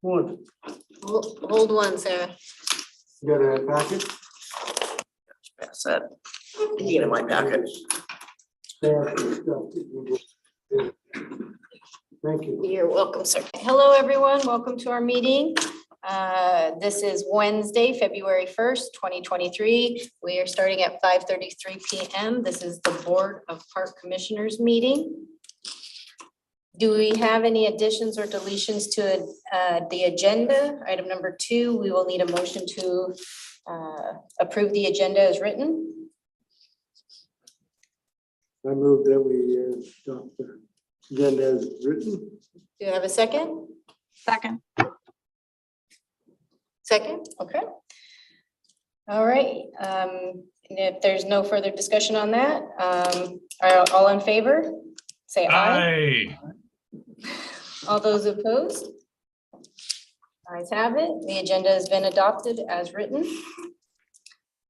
One, Hold one, Sarah. you got a packet? Pass that. You get in my packet. Thank you. You're welcome, sir. Hello, everyone. Welcome to our meeting. This is Wednesday, February 1st, 2023. We are starting at 5:33 p.m. This is the Board of Park Commissioners meeting. Do we have any additions or deletions to the agenda? Item number 2, we will need a motion to approve the agenda as written. I move that we adopt the agenda as written. Do you have a second? Second. Second, okay. All right, and if there's no further discussion on that, are all in favor? Say aye. Aye. All those opposed? Ayes have it. The agenda has been adopted as written.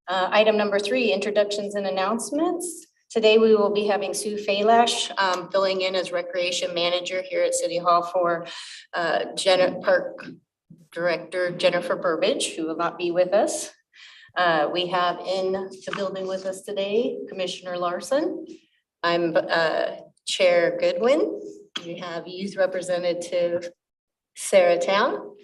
Item number 3, introductions and announcements. Today, we will be having Sue Faylash filling in as Recreation Manager here at City Hall for Park Director Jennifer Burbidge, who will not be with us. We have in the building with us today, Commissioner Larson. I'm Chair Goodwin. We have Youth Representative Sarah Town.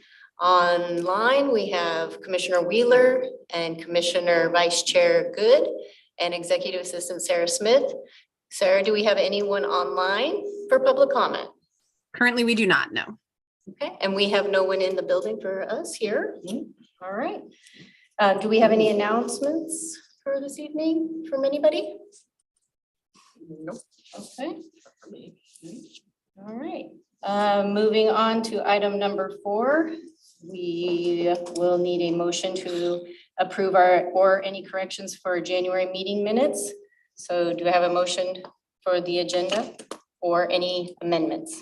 Online, we have Commissioner Wheeler and Commissioner Vice Chair Good and Executive Assistant Sarah Smith. Sarah, do we have anyone online for public comment? Currently, we do not know. Okay, and we have no one in the building for us here. All right. Do we have any announcements for this evening from anybody? Nope. Okay. All right. Moving on to item number 4. We will need a motion to approve or any corrections for January meeting minutes. So do I have a motion for the agenda or any amendments?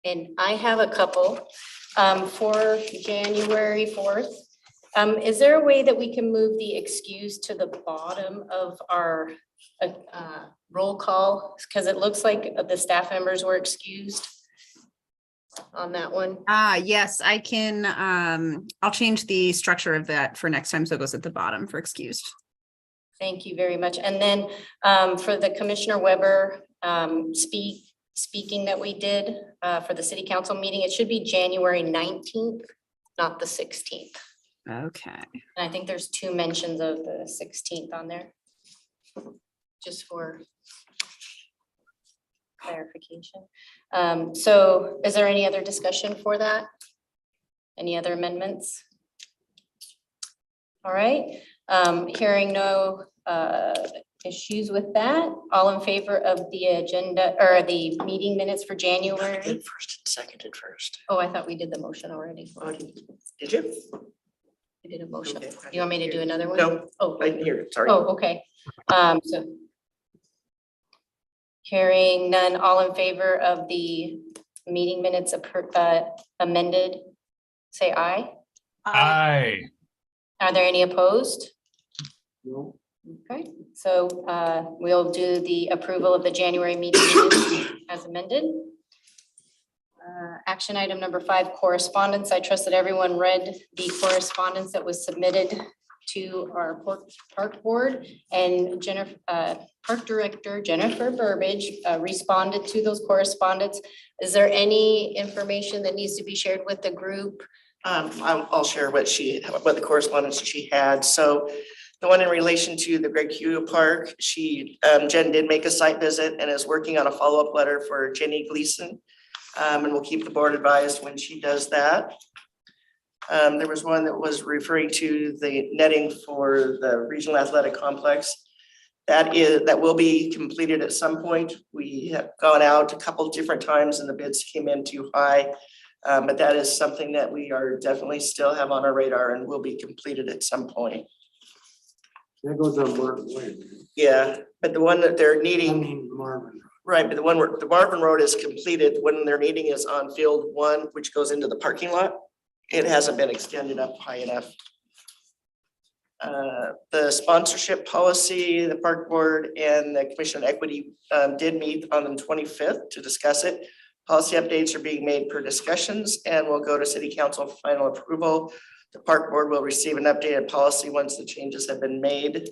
And I have a couple for January 4th. Is there a way that we can move the excuse to the bottom of our roll call? Because it looks like the staff members were excused on that one. Yes, I can. I'll change the structure of that for next time. So it goes at the bottom for excused. Thank you very much. And then for the Commissioner Weber speaking that we did for the city council meeting, it should be January 19th, not the 16th. Okay. And I think there's 2 mentions of the 16th on there. Just for clarification. So is there any other discussion for that? Any other amendments? All right, hearing no issues with that, all in favor of the agenda or the meeting minutes for January? First and seconded first. Oh, I thought we did the motion already. Did you? We did a motion. Okay. You want me to do another one? No, Oh, I didn't hear it, sorry. oh, okay. So hearing none, all in favor of the meeting minutes amended, say aye. Aye. Are there any opposed? No. Okay, so we'll do the approval of the January meeting minutes as amended. Action item number 5, correspondence. I trust that everyone read the correspondence that was submitted to our park board, and Park Director Jennifer Burbidge responded to those correspondence. Is there any information that needs to be shared with the group? I'll share what the correspondence she had. So the one in relation to the Greg Hugh Park, Jen did make a site visit and is working on a follow-up letter for Jenny Gleason. And we'll keep the board advised when she does that. There was one that was referring to the netting for the regional athletic complex. That will be completed at some point. We have gone out a couple of different times and the bids came in too high. But that is something that we are definitely still have on our radar and will be completed at some point. That goes on Marvin Way. Yeah, but the one that they're I needing, mean Marvin. right, but the one where the Marvin Road is completed, when they're needing is on field 1, which goes into the parking lot. It hasn't been extended up high enough. The sponsorship policy, the park board and the Commission on Equity did meet on the 25th to discuss it. Policy updates are being made per discussions and will go to city council for final approval. The park board will receive an updated policy once the changes have been made.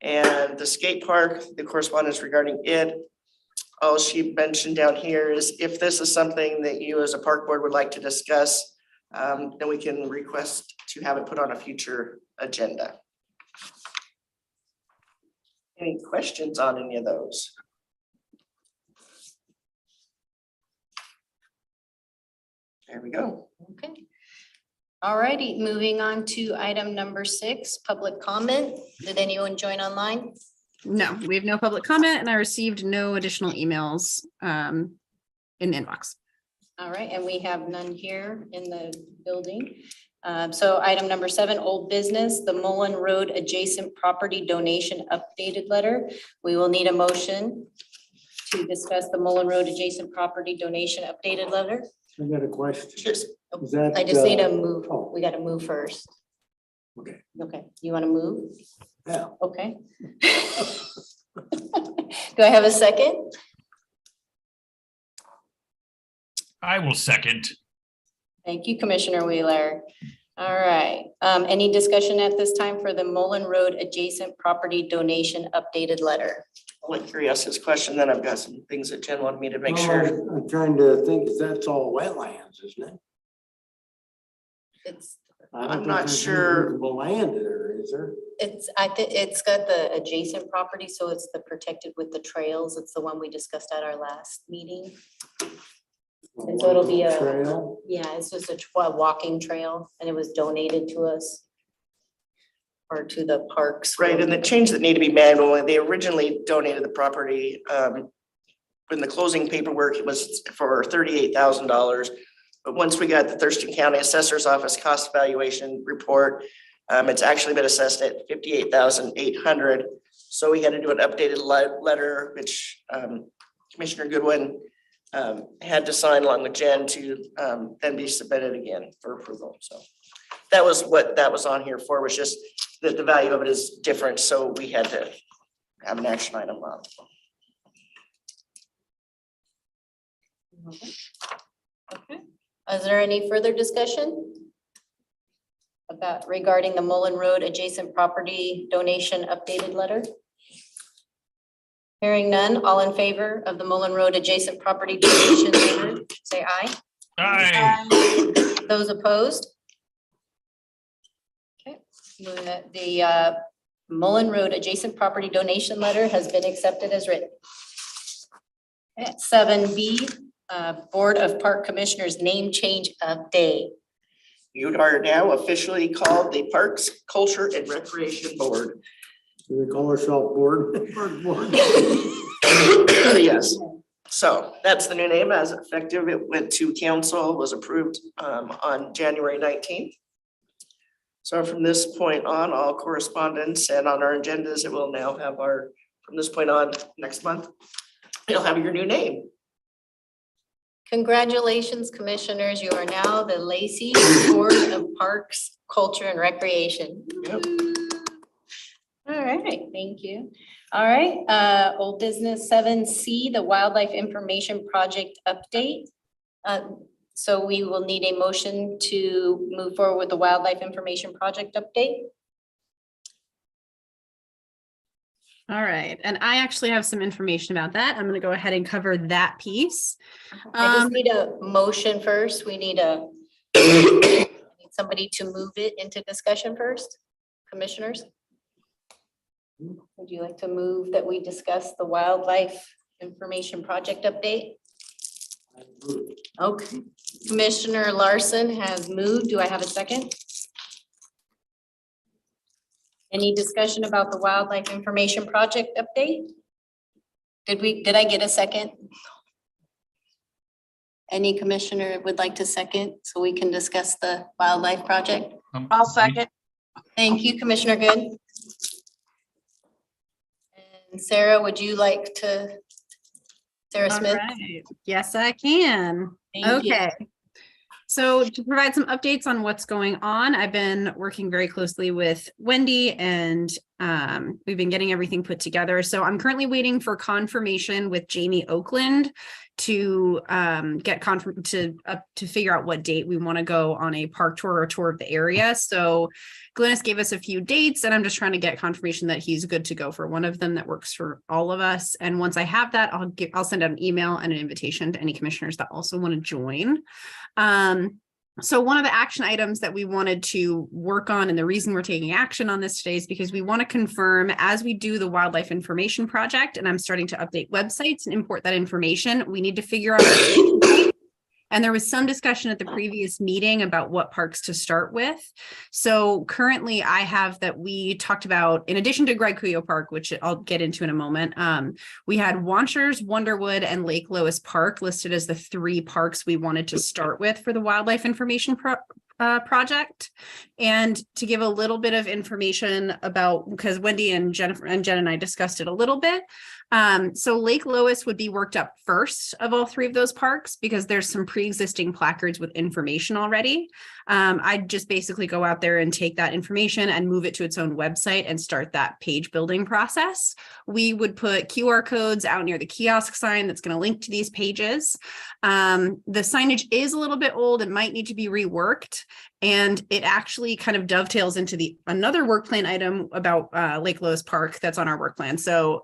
And the skate park, the correspondence regarding it, all she mentioned down here is if this is something that you as a park board would like to discuss, then we can request to have it put on a future agenda. Any questions on any of those? There we go. Okay. All righty, moving on to item number 6, public comment. Did anyone join online? No, we have no public comment and I received no additional emails in the inbox. All right, and we have none here in the building. So item number 7, old business, the Mullen Road adjacent property donation updated letter. We will need a motion to discuss the Mullen Road adjacent property donation updated letter. I got a question. Cheers. Is that? I just need to move. oh. We got to move first. Okay, Okay, you want to move? yeah. Okay. Do I have a second? I will second. Thank you, Commissioner Wheeler. All right, any discussion at this time for the Mullen Road adjacent property donation updated letter? I'll let Carrie ask this question, then I've got some things that Jen wanted me to make Well, sure. I'm trying to think, that's all wetlands, isn't it? It's, I don't I'm think not there's any sure. usable land there, is there? I think it's got the adjacent property, so it's the protected with the trails. It's the one we discussed at our last meeting. And so it'll be a- Trail? Yeah, it's just a walking trail and it was donated to us. Or to the parks. Right, and the change that need to be made, when they originally donated the property, when the closing paperwork, it was for $38,000. But once we got the Thurston County Assessor's Office cost evaluation report, it's actually been assessed at $58,800. So we had to do an updated letter, which Commissioner Goodwin had to sign along with Jen to then be submitted again for approval. So that was what that was on here for, was just that the value of it is different, so we had to have an action item on. Okay, is there any further discussion about regarding the Mullen Road adjacent property donation updated letter? Hearing none, all in favor of the Mullen Road adjacent property donation letter, say aye. Aye. Those opposed? Okay, the Mullen Road adjacent property donation letter has been accepted as written. At 7B, Board of Park Commissioners name change update. You are now officially called the Parks, Culture and Recreation Board. Do they call ourselves board? Board. Yes, so that's the new name as effective. It went to council, was approved on January 19th. So from this point on, all correspondence and on our agendas, it will now have our, from this point on, next month, it'll have your new name. Congratulations, commissioners. You are now the Lacey Board of Parks, Culture and Recreation. Yep. All right, thank you. All right, old business 7C, the Wildlife Information Project update. So we will need a motion to move forward with the Wildlife Information Project update. All right, and I actually have some information about that. I'm going to go ahead and cover that piece. I just need a motion first. We need need somebody to move it into discussion first. Commissioners? Would you like to move that we discuss the Wildlife Information Project update? Okay, Commissioner Larson has moved. Do I have a second? Any discussion about the Wildlife Information Project update? Did I get a second? Any commissioner would like to second so we can discuss the wildlife project? I'll second. Thank you, Commissioner Good. And Sarah, would you like to? Sarah All Smith? right. Yes, I can. Thank you. Okay. So to provide some updates on what's going on, I've been working very closely with Wendy and We've been getting everything put together. So I'm currently waiting for confirmation with Jamie Oakland to get to figure out what date we want to go on a park tour or a tour of the area. So Glynis gave us a few dates, and I'm just trying to get confirmation that he's good to go for one of them that works for all of us. And once I have that, I'll send out an email and an invitation to any commissioners that also want to join. So one of the action items that we wanted to work on, and the reason we're taking action on this today, is because we want to confirm, as we do the wildlife information project, and I'm starting to update websites and import that information, we need to figure out. And there was some discussion at the previous meeting about what parks to start with. So currently I have that we talked about, in addition to Greg Cuyo Park, which I'll get into in a moment, we had Wanchers, Wonderwood, and Lake Lois Park listed as the 3 parks we wanted to start with for the wildlife information project. And to give a little bit of information about, because Wendy and Jen and I discussed it a little bit. So Lake Lois would be worked up first of all 3 of those parks because there's some pre-existing placards with information already. I'd just basically go out there and take that information and move it to its own website and start that page building process. We would put QR codes out near the kiosk sign that's going to link to these pages. The signage is a little bit old and might need to be reworked. And it actually kind of dovetails into another work plan item about Lake Lois Park that's on our work plan. So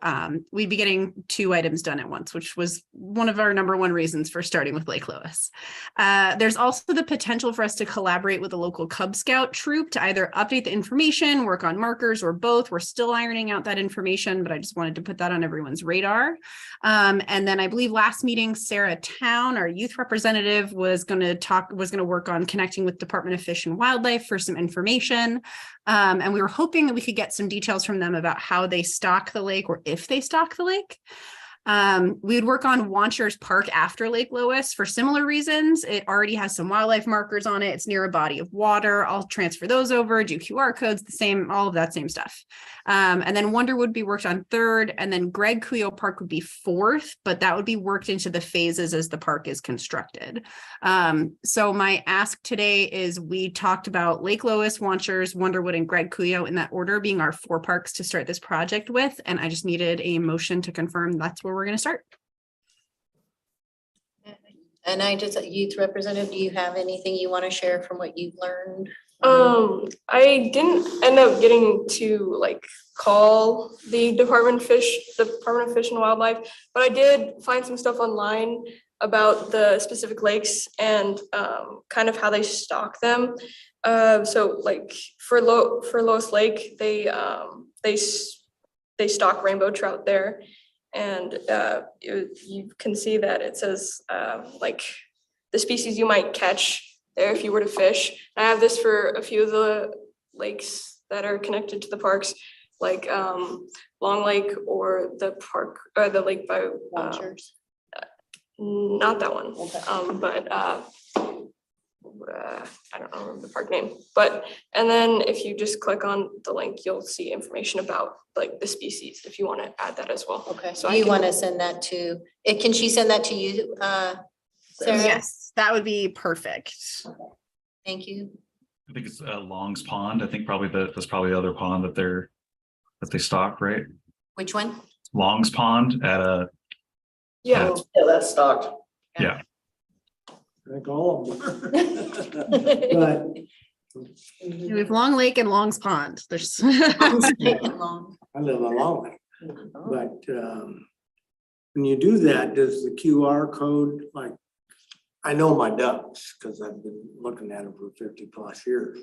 we'd be getting 2 items done at once, which was one of our #1 reasons for starting with Lake Lois. There's also the potential for us to collaborate with a local Cub Scout troop to either update the information, work on markers, or both. We're still ironing out that information, but I just wanted to put that on everyone's radar. And then I believe last meeting, Sarah Town, our youth representative, was going to work on connecting with Department of Fish and Wildlife for some information. And we were hoping that we could get some details from them about how they stock the lake or if they stock the lake. We would work on Wanchers Park after Lake Lois for similar reasons. It already has some wildlife markers on it. It's near a body of water. I'll transfer those over, do QR codes, all of that same stuff. And then Wonder would be worked on 3rd, and then Greg Cuyo Park would be 4th, but that would be worked into the phases as the park is constructed. So my ask today is, we talked about Lake Lois, Wanchers, Wonderwood, and Greg Cuyo in that order being our 4 parks to start this project with. And I just needed a motion to confirm that's where we're going to start. And youth representative, do you have anything you want to share from what you've learned? I didn't end up getting to call the Department of Fish and Wildlife, but I did find some stuff online about the specific lakes and kind of how they stock them. So for Lois Lake, they stock rainbow trout there, and you can see that it says the species you might catch there if you were to fish. And I have this for a few of the lakes that are connected to the parks, like Long Lake or the park or the lake by Wanchers? not that one. Okay. But I don't remember the park name. But and then if you just click on the link, you'll see information about the species if you want to add that as well. Okay, So so you want to send that to, can she send that to you, Sarah? Yes, that would be perfect. Thank you. I think it's Long's Pond. I think that's probably the other pond that they stock, right? Which one? Long's Pond at Yeah. Yeah, that's stocked. yeah. I think all of them. But We have Long Lake and Long's Pond. There's Long. I live along it. But when you do that, does the QR code, I know my ducks because I've been looking at them for 50+ years.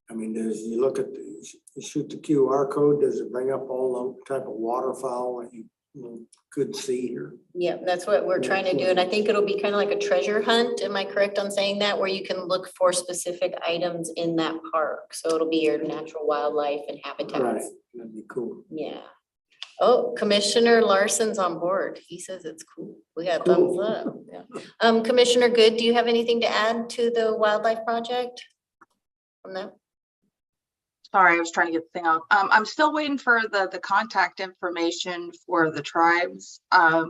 I mean, you shoot the QR code, does it bring up all the type of waterfowl that you could see here? Yeah, that's what we're trying to do. And I think it'll be kind of like a treasure hunt. Am I correct on saying that? Where you can look for specific items in that park. So it'll be your natural wildlife and Right, habitats. that'd be cool. Yeah. Oh, Commissioner Larson's on board. He says it's cool. We got thumbs up. Yeah. Commissioner Good, do you have anything to add to the wildlife project from that? Sorry, I was trying to get the thing off. I'm still waiting for the contact information for the tribes.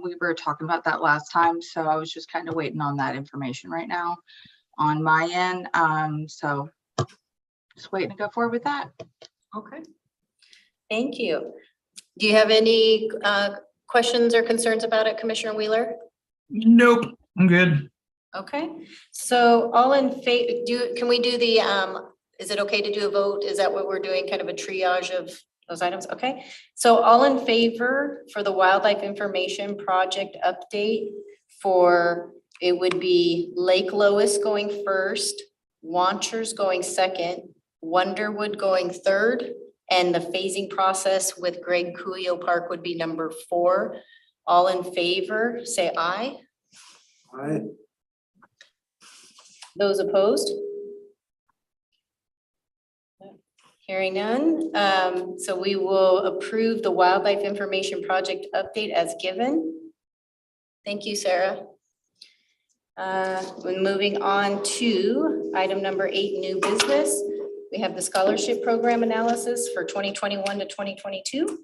We were talking about that last time, so I was just kind of waiting on that information right now on my end. So just waiting to go forward with that. Okay. Thank you. Do you have any questions or concerns about it, Commissioner Wheeler? Nope, I'm good. Okay, so all in can we do the, is it okay to do a vote? Is that what we're doing, kind of a triage of those items? Okay, so all in favor for the Wildlife Information Project update for, it would be Lake Lois going first, Wanchers going second, Wonderwood going third, and the phasing process with Greg Cuyo Park would be number 4. All in favor, say aye. Aye. Those opposed? Hearing none, so we will approve the Wildlife Information Project update as given. Thank you, Sarah. We're moving on to item number 8, new business. We have the scholarship program analysis for 2021 to 2022.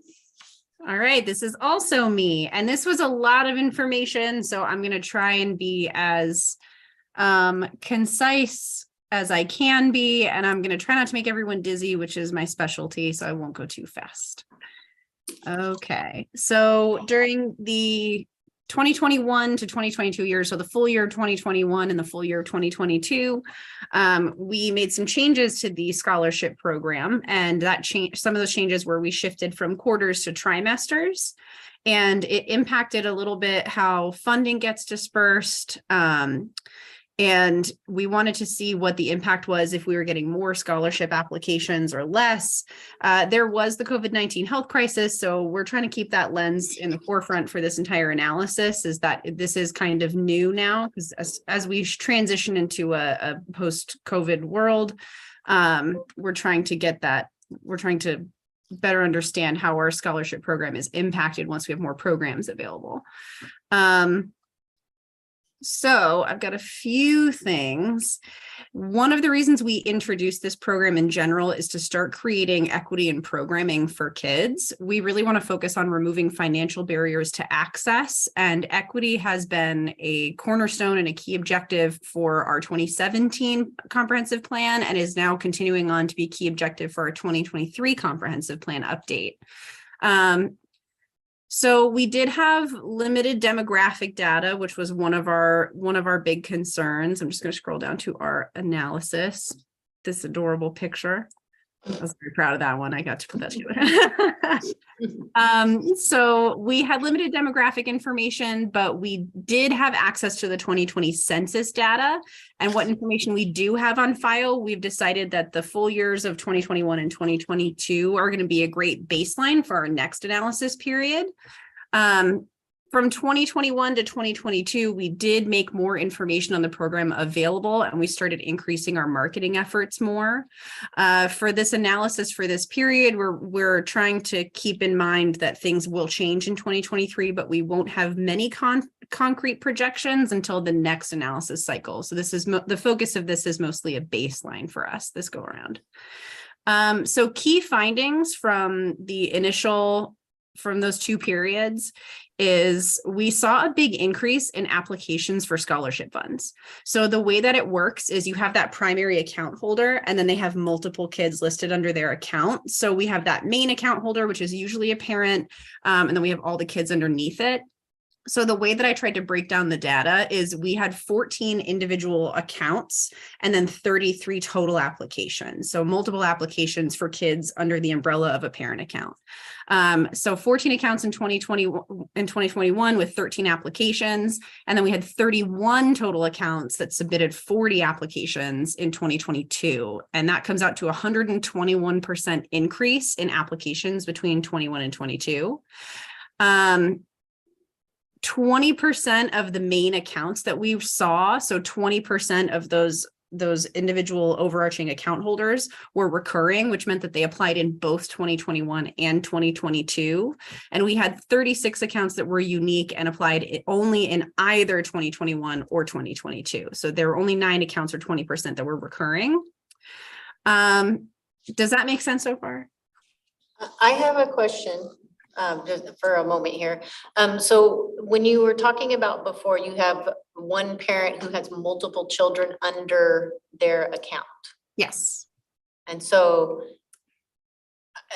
All right, this is also me, and this was a lot of information, so I'm going to try and be as concise as I can be, and I'm going to try not to make everyone dizzy, which is my specialty, so I won't go too fast. Okay, so during the 2021 to 2022 years, so the full year 2021 and the full year 2022, we made some changes to the scholarship program, and that change, some of those changes were we shifted from quarters to trimesters, and it impacted a little bit how funding gets dispersed. And we wanted to see what the impact was if we were getting more scholarship applications or less. There was the COVID-19 health crisis, so we're trying to keep that lens in the forefront for this entire analysis, is that this is kind of new now, because as we transition into a post-COVID world, we're trying to better understand how our scholarship program is impacted once we have more programs available. So I've got a few things. One of the reasons we introduced this program in general is to start creating equity in programming for kids. We really want to focus on removing financial barriers to access, and equity has been a cornerstone and a key objective for our 2017 comprehensive plan, and is now continuing on to be key objective for our 2023 comprehensive plan update. So we did have limited demographic data, which was one of our big concerns. I'm just going to scroll down to our analysis. This adorable picture. I was very proud of that one. I got to put that together. So we had limited demographic information, but we did have access to the 2020 census data. And what information we do have on file, we've decided that the full years of 2021 and 2022 are going to be a great baseline for our next analysis period. From 2021 to 2022, we did make more information on the program available, and we started increasing our marketing efforts more. For this analysis for this period, we're trying to keep in mind that things will change in 2023, but we won't have many concrete projections until the next analysis cycle. So this is the focus of this is mostly a baseline for us this go around. So key findings from those two periods is we saw a big increase in applications for scholarship funds. So the way that it works is you have that primary account holder, and then they have multiple kids listed under their account. So we have that main account holder, which is usually a parent, and then we have all the kids underneath it. So the way that I tried to break down the data is we had 14 individual accounts and then 33 total applications. So multiple applications for kids under the umbrella of a parent account. So 14 accounts in 2021 with 13 applications. And then we had 31 total accounts that submitted 40 applications in 2022. And that comes out to 121% increase in applications between 21 and 22. 20% of the main accounts that we saw, so 20% of those individual overarching account holders were recurring, which meant that they applied in both 2021 and 2022. And we had 36 accounts that were unique and applied only in either 2021 or 2022. So there were only 9 accounts or 20% that were recurring. Does that make sense so far? I have a question. Just for a moment here. So when you were talking about before, you have one parent who has multiple children under their account. Yes. And so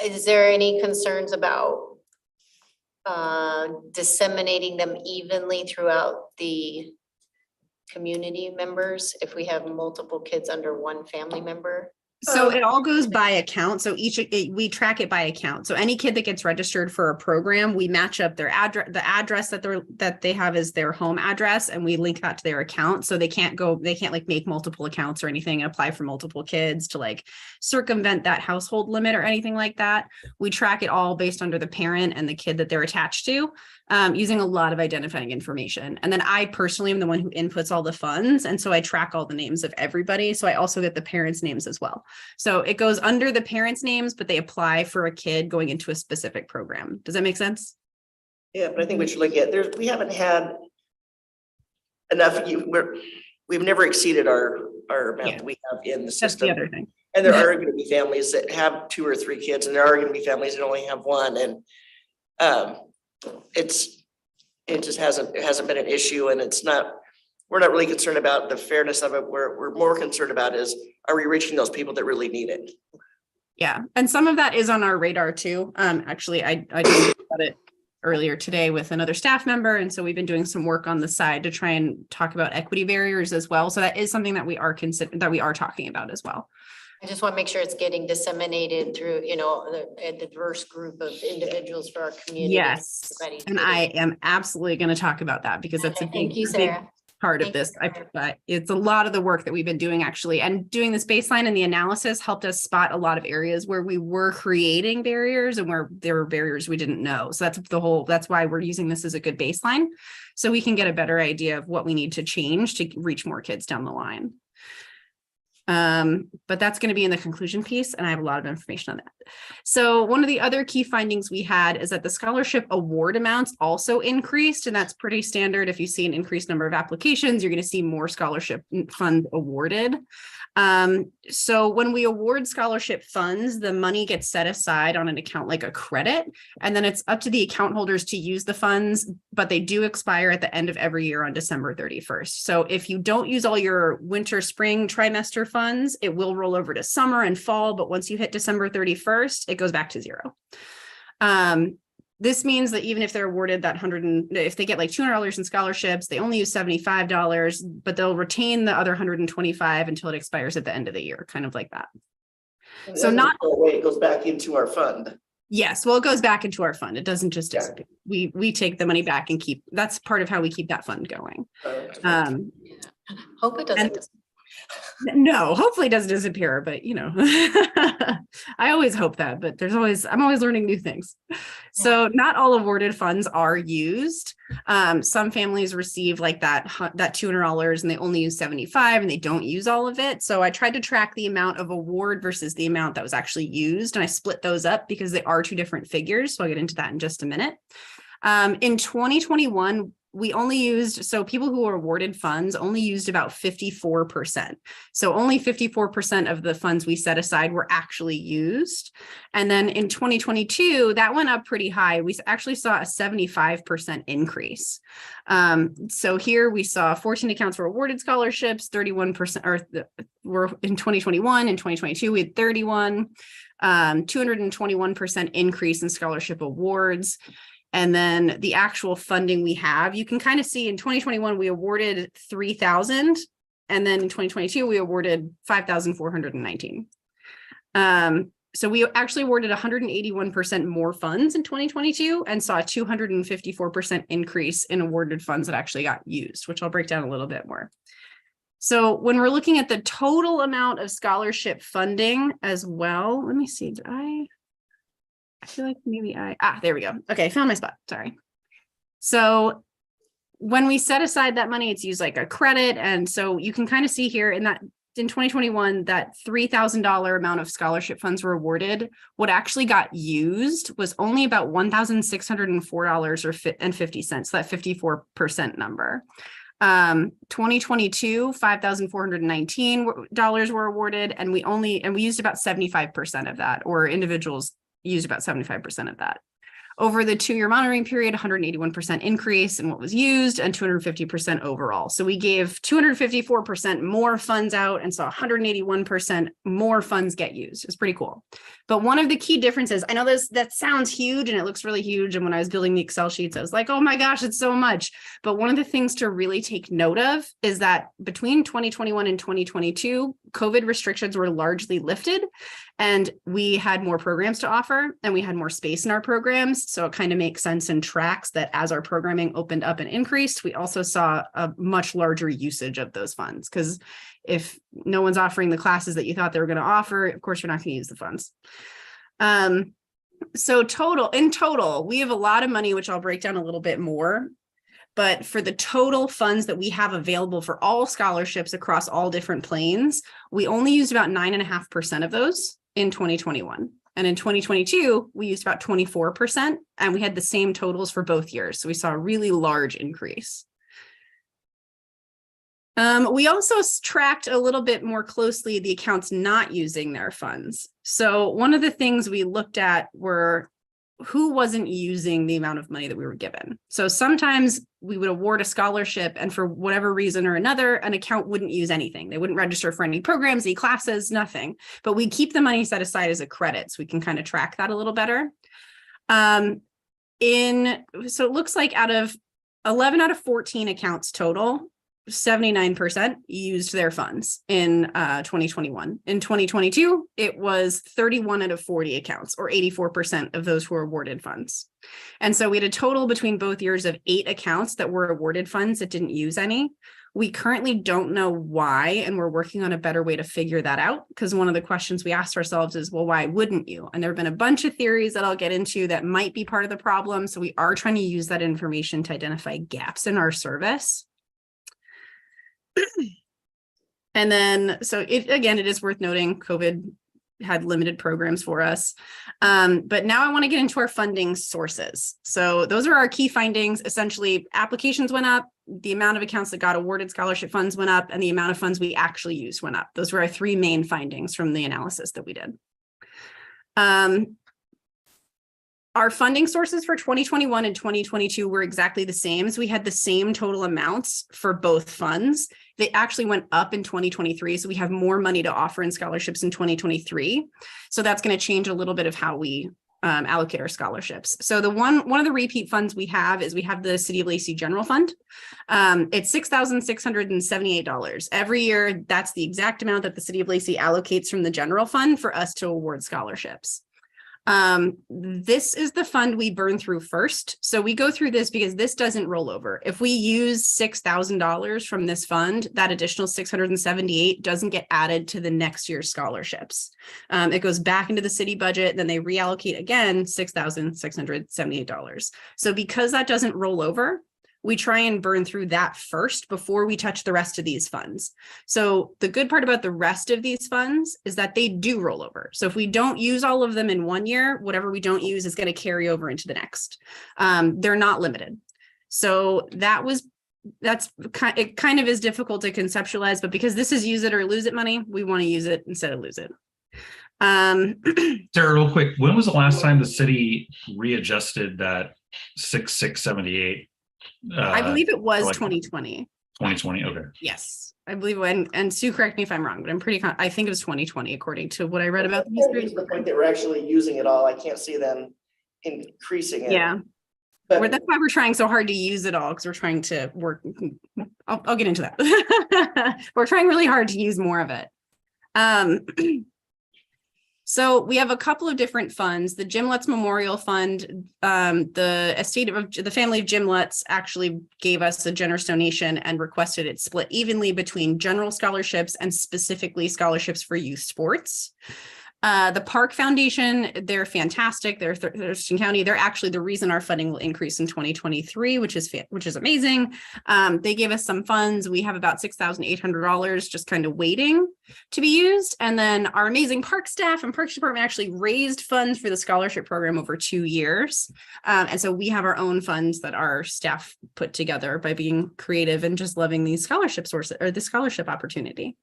Is there any concerns about disseminating them evenly throughout the community members if we have multiple kids under one family member? So it all goes by account. So we track it by account. So any kid that gets registered for a program, we match up their address, the address that they have is their home address, and we link that to their account. So they can't like make multiple accounts or anything and apply for multiple kids to like circumvent that household limit or anything like that. We track it all based under the parent and the kid that they're attached to, using a lot of identifying information. And then I personally am the one who inputs all the funds. And so I track all the names of everybody. So I also get the parents' names as well. So it goes under the parents' names, but they apply for a kid going into a specific program. Does that make sense? Yeah, but I think we should look at, we haven't had enough, we've never exceeded our amount Yeah. that we have in the That's the system. other thing. And there are gonna be families that have 2 or 3 kids, and there are gonna be families that only have 1, and it just hasn't been an issue, and we're not really concerned about the fairness of it. We're more concerned about is, are we reaching those people that really need it? Yeah. And some of that is on our radar too. Actually, I just about it earlier today with another staff member. And so we've been doing some work on the side to try and talk about equity barriers as well. So that is something that we are talking about as well. I just want to make sure it's getting disseminated through, the diverse group of individuals for our community. Yes. Everybody. And I am absolutely going to talk about that because that's a Thank you, big Sarah. part of Thank you, this. Sarah. But it's a lot of the work that we've been doing actually, and doing this baseline and the analysis helped us spot a lot of areas where we were creating barriers and where there were barriers we didn't know. So that's why we're using this as a good baseline. So we can get a better idea of what we need to change to reach more kids down the line. But that's going to be in the conclusion piece, and I have a lot of information on that. So one of the other key findings we had is that the scholarship award amounts also increased, and that's pretty standard. If you see an increased number of applications, you're going to see more scholarship funds awarded. So when we award scholarship funds, the money gets set aside on an account like a credit, and then it's up to the account holders to use the funds, but they do expire at the end of every year on December 31st. So if you don't use all your winter, spring trimester funds, it will roll over to summer and fall, but once you hit December 31st, it goes back to zero. This means that even if they're awarded that if they get like $200 in scholarships, they only use $75, but they'll retain the other $125 until it expires at the end of the year, kind of like that. So not it goes back into our fund. Yes, well, it goes back into our fund. It doesn't just disappear. We take the money back and that's part of how we keep that fund going. Hope it doesn't. No, hopefully it doesn't disappear, but I always hope that, but I'm always learning new things. So not all awarded funds are used. Some families receive like that $200 and they only use $75 and they don't use all of it. So I tried to track the amount of award versus the amount that was actually used. And I split those up because they are 2 different figures. So I'll get into that in just a minute. In 2021, people who were awarded funds only used about 54%. So only 54% of the funds we set aside were actually used. And then in 2022, that went up pretty high. We actually saw a 75% increase. So here we saw 14 accounts were awarded scholarships, 31% were in 2021. In 2022, we had 31, 221% increase in scholarship awards. And then the actual funding we have, you can kind of see in 2021, we awarded 3,000. And then in 2022, we awarded 5,419. So we actually awarded 181% more funds in 2022 and saw a 254% increase in awarded funds that actually got used, which I'll break down a little bit more. So when we're looking at the total amount of scholarship funding as well, let me see, I feel like maybe there we go. Okay, found my spot. Sorry. So when we set aside that money, it's used like a credit. And so you can kind of see here in 2021, that $3,000 amount of scholarship funds were awarded. What actually got used was only about $1,604.50. So that 54% number. 2022, $5,419 were awarded, and we used about 75% of that, or individuals used about 75% of that. Over the 2-year monitoring period, 181% increase in what was used and 250% overall. So we gave 254% more funds out and saw 181% more funds get used. It's pretty cool. But one of the key differences, I know that sounds huge and it looks really huge. And when I was building the Excel sheets, I was like, oh my gosh, it's so much. But one of the things to really take note of is that between 2021 and 2022, COVID restrictions were largely lifted and we had more programs to offer and we had more space in our programs. So it kind of makes sense and tracks that as our programming opened up and increased, we also saw a much larger usage of those funds. Because if no one's offering the classes that you thought they were going to offer, of course, you're not going to use the funds. So in total, we have a lot of money, which I'll break down a little bit more. But for the total funds that we have available for all scholarships across all different planes, we only used about 9.5% of those in 2021. And in 2022, we used about 24%, and we had the same totals for both years. So we saw a really large increase. We also tracked a little bit more closely the accounts not using their funds. So one of the things we looked at were who wasn't using the amount of money that we were given. So sometimes we would award a scholarship and for whatever reason or another, an account wouldn't use anything. They wouldn't register for any programs, any classes, nothing, but we keep the money set aside as a credit. So we can kind of track that a little better. So it looks like out of 11 out of 14 accounts total, 79% used their funds in 2021. In 2022, it was 31 out of 40 accounts, or 84% of those who were awarded funds. And so we had a total between both years of 8 accounts that were awarded funds that didn't use any. We currently don't know why, and we're working on a better way to figure that out, because one of the questions we asked ourselves is, well, why wouldn't you? And there have been a bunch of theories that I'll get into that might be part of the problem. So we are trying to use that information to identify gaps in our service. And then, it is worth noting, COVID had limited programs for us. But now I want to get into our funding sources. So those are our key findings. Essentially, applications went up, the amount of accounts that got awarded scholarship funds went up, and the amount of funds we actually used went up. Those were our 3 main findings from the analysis that we did. Our funding sources for 2021 and 2022 were exactly the same. So we had the same total amounts for both funds. They actually went up in 2023. So we have more money to offer in scholarships in 2023. So that's going to change a little bit of how we allocate our scholarships. So one of the repeat funds we have is the City of Lacey General Fund. It's $6,678 every year. That's the exact amount that the City of Lacey allocates from the general fund for us to award scholarships. This is the fund we burn through first. So we go through this because this doesn't roll over. If we use $6,000 from this fund, that additional $678 doesn't get added to the next year's scholarships. It goes back into the city budget, then they reallocate again $6,678. So because that doesn't roll over, we try and burn through that first before we touch the rest of these funds. So the good part about the rest of these funds is that they do roll over. So if we don't use all of them in one year, whatever we don't use is going to carry over into the next. They're not limited. So it kind of is difficult to conceptualize, but because this is use it or lose it money, we want to use it instead of lose it. Sarah, real quick, when was the last time the city readjusted that 6,678? I believe it was like 2020. 2020, okay. Yes, I believe and Sue, correct me if I'm wrong, but I think it was 2020 according to what I read about the history. The point that we're actually using it all, I can't see them increasing it. Yeah, But that's why we're trying so hard to use it all, because we're trying to work. I'll get into that. We're trying really hard to use more of it. So we have a couple of different funds. The Jim Lutz Memorial Fund, the estate of the family of Jim Lutz actually gave us a generous donation and requested it split evenly between general scholarships and specifically scholarships for youth sports. The Park Foundation, they're fantastic. They're Thurston County. They're actually the reason our funding will increase in 2023, which is amazing. They gave us some funds. We have about $6,800 just kind of waiting. to be used. And then our amazing park staff and Parks Department actually raised funds for the scholarship program over 2 years. And so we have our own funds that our staff put together by being creative and just loving these scholarship sources or the scholarship opportunity.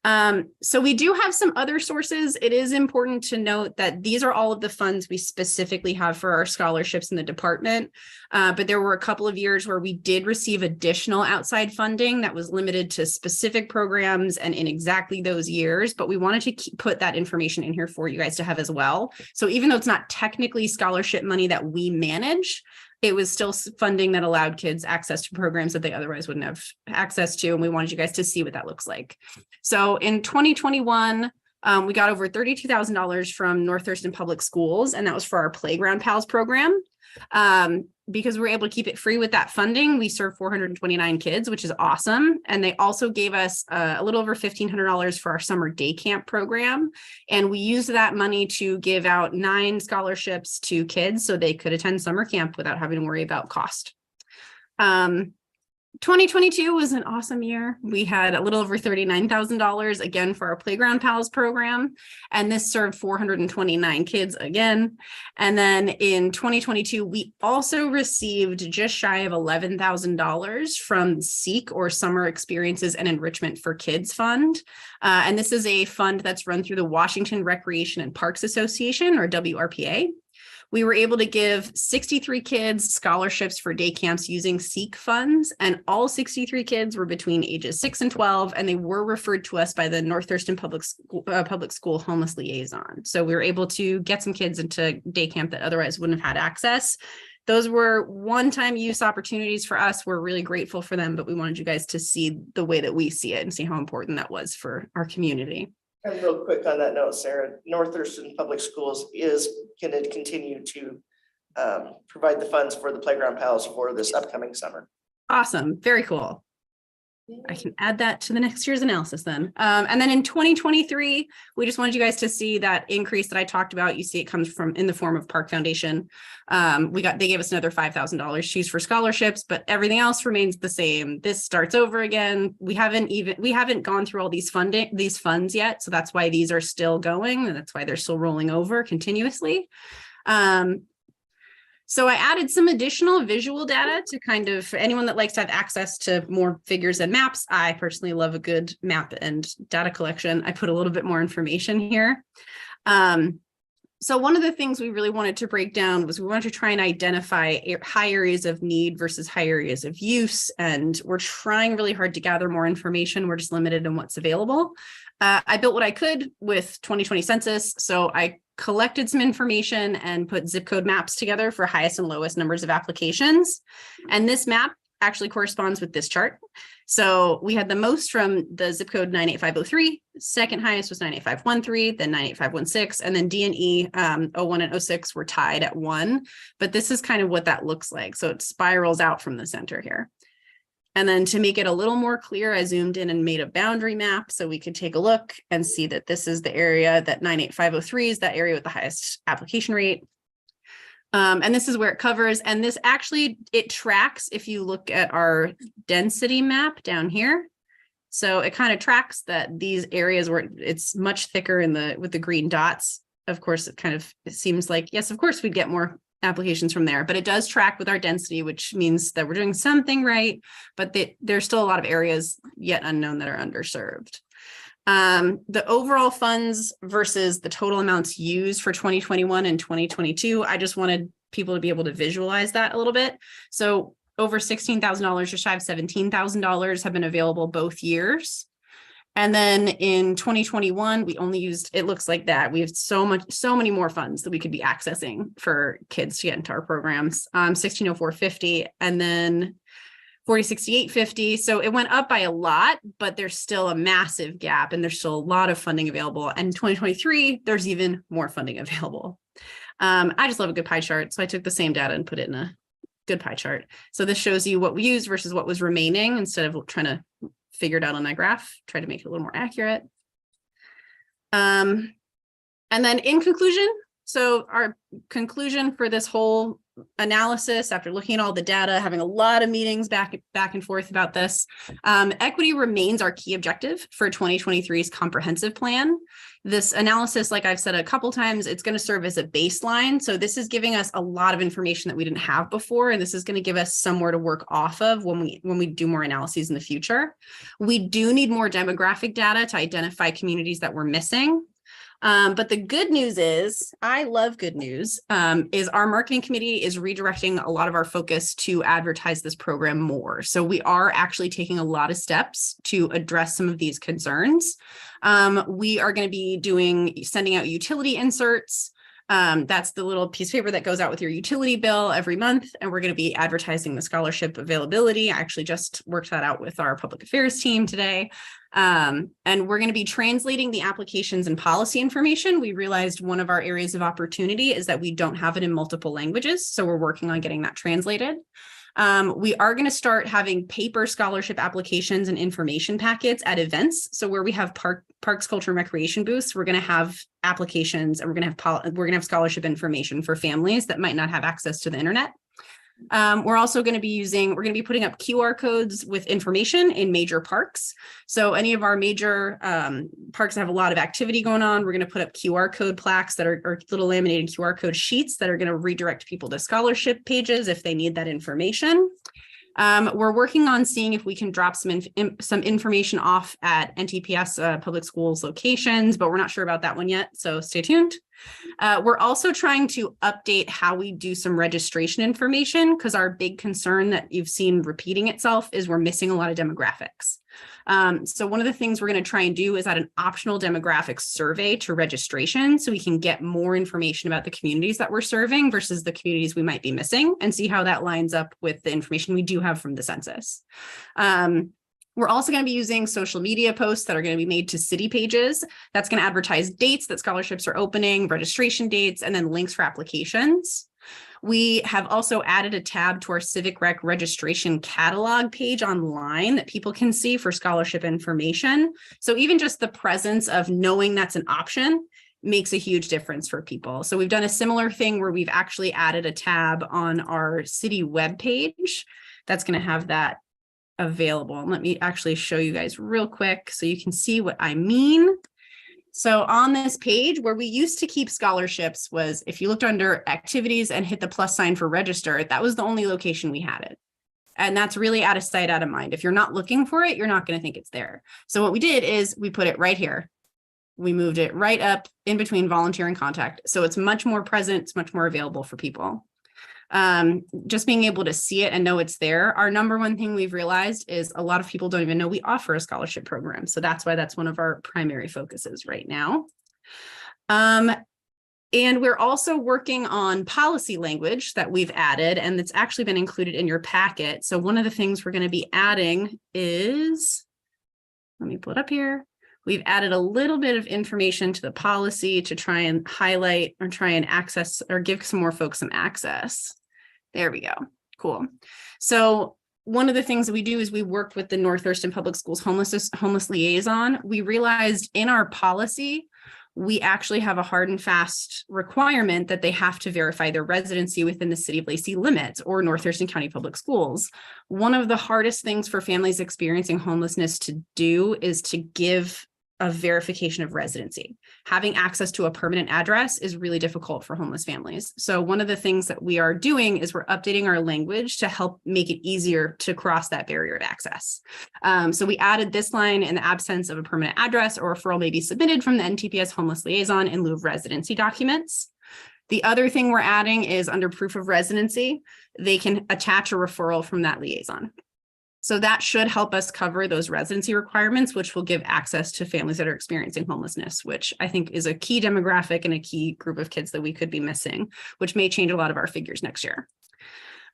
So we do have some other sources. It is important to note that these are all of the funds we specifically have for our scholarships in the department. But there were a couple of years where we did receive additional outside funding that was limited to specific programs and in exactly those years. But we wanted to put that information in here for you guys to have as well. So even though it's not technically scholarship money that we manage, it was still funding that allowed kids access to programs that they otherwise wouldn't have access to. And we wanted you guys to see what that looks like. So in 2021, we got over $32,000 from North Thurston Public Schools, and that was for our Playground Pals program. Because we're able to keep it free with that funding, we serve 429 kids, which is awesome. And they also gave us a little over $1,500 for our summer day camp program. And we used that money to give out 9 scholarships to kids so they could attend summer camp without having to worry about cost. 2022 was an awesome year. We had a little over $39,000 again for our Playground Pals program, and this served 429 kids again. And then in 2022, we also received just shy of $11,000 from SEEK, or Summer Experiences and Enrichment for Kids Fund. And this is a fund that's run through the Washington Recreation and Parks Association, or WRPA. We were able to give 63 kids scholarships for day camps using SEEK funds, and all 63 kids were between ages 6 and 12, and they were referred to us by the North Thurston Public School Homeless Liaison. So we were able to get some kids into day camp that otherwise wouldn't have had access. Those were one-time use opportunities for us. We're really grateful for them, but we wanted you guys to see the way that we see it and see how important that was for our community. And real quick on that note, Sarah, North Thurston Public Schools is going to continue to provide the funds for the Playground Pals for this upcoming summer. Awesome. Very cool. I can add that to the next year's analysis then. And then in 2023, we just wanted you guys to see that increase that I talked about. You see it comes from in the form of Park Foundation. They gave us another $5,000 to use for scholarships, but everything else remains the same. This starts over again. We haven't gone through all these funds yet. So that's why these are still going, and that's why they're still rolling over continuously. So I added some additional visual data to kind of, for anyone that likes to have access to more figures and maps. I personally love a good map and data collection. I put a little bit more information here. So one of the things we really wanted to break down was we wanted to try and identify high areas of need versus high areas of use. And we're trying really hard to gather more information. We're just limited in what's available. I built what I could with 2020 census. So I collected some information and put zip code maps together for highest and lowest numbers of applications. And this map actually corresponds with this chart. So we had the most from the zip code 98503, second highest was 98513, then 98516, and then D and E 01 and 06 were tied at 1. But this is kind of what that looks like. So it spirals out from the center here. And then to make it a little more clear, I zoomed in and made a boundary map so we could take a look and see that this is the area that 98503 is, that area with the highest application rate. And this is where it covers. And this actually, it tracks if you look at our density map down here. So it kind of tracks that these areas where it's much thicker with the green dots. Of course, it seems like, yes, of course, we'd get more applications from there, but it does track with our density, which means that we're doing something right, but there's still a lot of areas yet unknown that are underserved. The overall funds versus the total amounts used for 2021 and 2022, I just wanted people to be able to visualize that a little bit. So over $16,000, just shy of $17,000 have been available both years. And then in 2021, we only used, it looks like that. We have so many more funds that we could be accessing for kids to get into our programs. 160450 and then 406850. So it went up by a lot, but there's still a massive gap and there's still a lot of funding available. And in 2023, there's even more funding available. I just love a good pie chart. So I took the same data and put it in a good pie chart. So this shows you what we used versus what was remaining instead of trying to figure it out on that graph, try to make it a little more accurate. And then in conclusion, so our conclusion for this whole analysis, after looking at all the data, having a lot of meetings back and forth about this, equity remains our key objective for 2023's comprehensive plan. This analysis, like I've said a couple times, it's going to serve as a baseline. So this is giving us a lot of information that we didn't have before, and this is going to give us somewhere to work off of when we do more analyses in the future. We do need more demographic data to identify communities that we're missing. But the good news is, I love good news, is our marketing committee is redirecting a lot of our focus to advertise this program more. So we are actually taking a lot of steps to address some of these concerns. We are going to be sending out utility inserts. That's the little piece of paper that goes out with your utility bill every month. And we're going to be advertising the scholarship availability. I actually just worked that out with our public affairs team today. And we're going to be translating the applications and policy information. We realized one of our areas of opportunity is that we don't have it in multiple languages. So we're working on getting that translated. We are going to start having paper scholarship applications and information packets at events. So where we have parks, culture, and recreation booths, we're going to have applications and we're going to have scholarship information for families that might not have access to the internet. We're also going to be putting up QR codes with information in major parks. So any of our major parks that have a lot of activity going on, we're going to put up QR code plaques that are little laminated QR code sheets that are going to redirect people to scholarship pages if they need that information. We're working on seeing if we can drop some information off at NTPS public schools locations, but we're not sure about that one yet, so stay tuned. We're also trying to update how we do some registration information, because our big concern that you've seen repeating itself is we're missing a lot of demographics. So one of the things we're going to try and do is add an optional demographics survey to registration so we can get more information about the communities that we're serving versus the communities we might be missing, and see how that lines up with the information we do have from the census. We're also going to be using social media posts that are going to be made to city pages. That's going to advertise dates that scholarships are opening, registration dates, and then links for applications. We have also added a tab to our Civic Rec registration catalog page online that people can see for scholarship information. So even just the presence of knowing that's an option makes a huge difference for people. So we've done a similar thing where we've actually added a tab on our city webpage that's going to have that available. Let me actually show you guys real quick so you can see what I mean. So on this page, where we used to keep scholarships was if you looked under activities and hit the plus sign for register, that was the only location we had it. And that's really out of sight, out of mind. If you're not looking for it, you're not going to think it's there. So what we did is we put it right here. We moved it right up in between volunteer and contact. So it's much more present, it's much more available for people. Just being able to see it and know it's there. Our number one thing we've realized is a lot of people don't even know we offer a scholarship program. So that's why that's one of our primary focuses right now. And we're also working on policy language that we've added, and it's actually been included in your packet. So one of the things we're going to be adding is, let me pull it up here. We've added a little bit of information to the policy to try and highlight or try and access or give some more folks some access. There we go. Cool. So one of the things that we do is we work with the North Thurston Public Schools homeless liaison. We realized in our policy, we actually have a hard and fast requirement that they have to verify their residency within the City of Lacey limits or North Thurston County Public Schools. One of the hardest things for families experiencing homelessness to do is to give a verification of residency. Having access to a permanent address is really difficult for homeless families. So one of the things that we are doing is we're updating our language to help make it easier to cross that barrier of access. So we added this line: in the absence of a permanent address, or referral may be submitted from the NTPS homeless liaison in lieu of residency documents. The other thing we're adding is under proof of residency, they can attach a referral from that liaison. So that should help us cover those residency requirements, which will give access to families that are experiencing homelessness, which I think is a key demographic and a key group of kids that we could be missing, which may change a lot of our figures next year.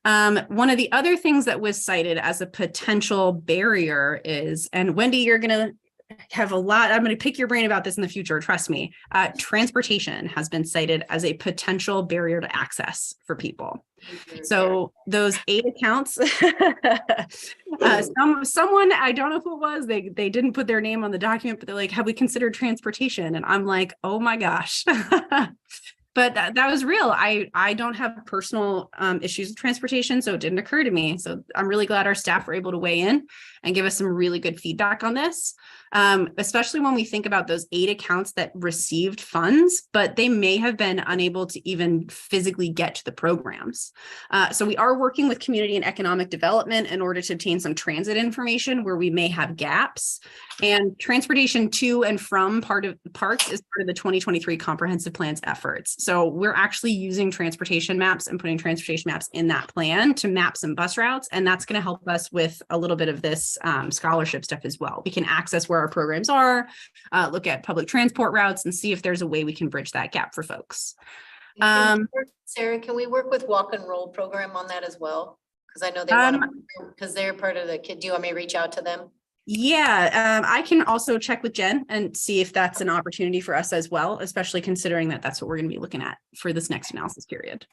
One of the other things that was cited as a potential barrier is, and Wendy, you're going to have a lot, I'm going to pick your brain about this in the future, trust me, transportation has been cited as a potential barrier to access for people. So those 8 accounts, someone, I don't know who it was, they didn't put their name on the document, but they're like, have we considered transportation? And I'm like, oh my gosh. But that was real. I don't have personal issues with transportation, so it didn't occur to me. So I'm really glad our staff were able to weigh in and give us some really good feedback on this. Especially when we think about those 8 accounts that received funds, but they may have been unable to even physically get to the programs. So we are working with community and economic development in order to obtain some transit information where we may have gaps. And transportation to and from parks is part of the 2023 comprehensive plan's efforts. So we're actually using transportation maps and putting transportation maps in that plan to map some bus routes. And that's going to help us with a little bit of this scholarship stuff as well. We can access where our programs are, look at public transport routes and see if there's a way we can bridge that gap for folks. Sarah, can we work with Walk and Roll program on that as well? Because I know they want to, because they're part of the kid. Do you want me to reach out to them? Yeah, I can also check with Jen and see if that's an opportunity for us as well, especially considering that that's what we're going to be looking at for this next analysis period.